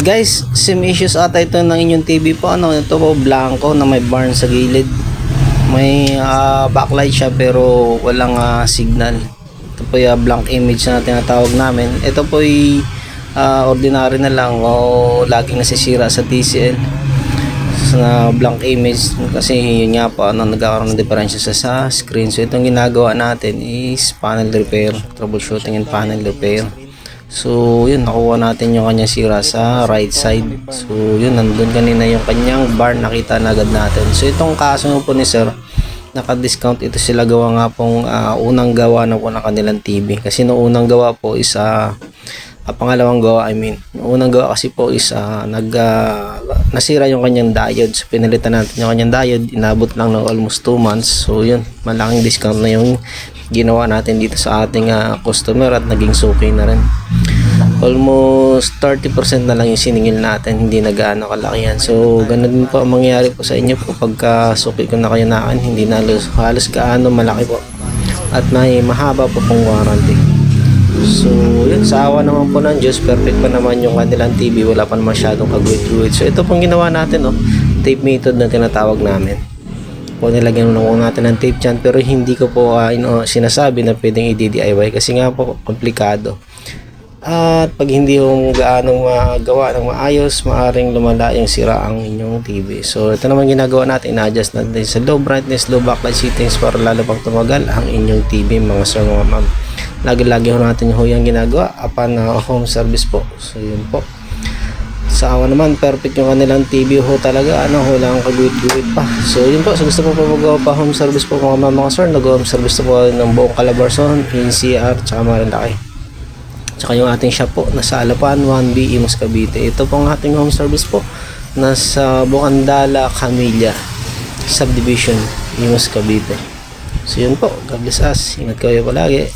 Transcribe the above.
Guys, same issues ata ito ng inyong TV po. Ano, ito po blanco na may barn sa gilid. May backlight siya pero walang signal. Ito po yung blank image na tinatawag namin. Ito po yung ordinary na lang o laging nasisira sa TCL na blank image kasi yun nga po nagkakaroon ng diferensya sa screen. So itong ginagawa natin is panel repair, troubleshooting and panel repair. So yun, nakuha natin yung kanyang sira sa right side. So yun, nandun kanina yung kanyang bar, nakita na agad natin. So itong kaso po ni sir, naka-discount ito sila, gawa nga pong unang gawa na po ng kanilang TV. Kasi no unang gawa po is pangalawang gawa, unang gawa kasi po is nasira yung kanyang diode. So pinalitan natin yung kanyang diode, inabot lang ng almost 2 months. So yun, malaking discount na yung ginawa natin dito sa ating customer at naging suki na rin. Almost 30% na lang yung siningil natin, hindi na gaano kalaki yan. So ganun din po ang mangyayari po sa inyo po pagka suki ko na kayo na akin, hindi na halos gaano malaki po at may mahaba po pong warranty. So yun, sa awa naman po ng Diyos, perfect pa naman yung kanilang TV, wala pa masyadong kaguhit-guhit. So ito pong ginawa natin, tape method na tinatawag namin. Po nilagyan mo natin ng tape dyan, pero hindi ko po sinasabi na pwedeng i-DIY kasi nga po komplikado. At pag hindi mo gaano magawa ng maayos, maaring lumala yung sira ang inyong TV. So ito naman ginagawa natin, ina-adjust natin sa low brightness, low backlight settings para lalo pang tumagal ang inyong TV, mga sir, mga ma'am. Lagi-lagi ho natin yung ginagawa upon home service po. So yun po, sa awa naman perfect yung kanilang TV ho talaga, walang kaguhit-guhit pa. So yun po, so gusto po magawa pa home service po mga sir, nag-home service po ng buong Calabarzon, NCR, tsaka Marinaki. Tsaka yung ating shop po nasa Alapan 1B, Imus, Cavite. Ito po ang ating home service po nasa Bukandala, Camilla Subdivision, Imus, Cavite. So yun po, God bless us, ingat kayo palagi.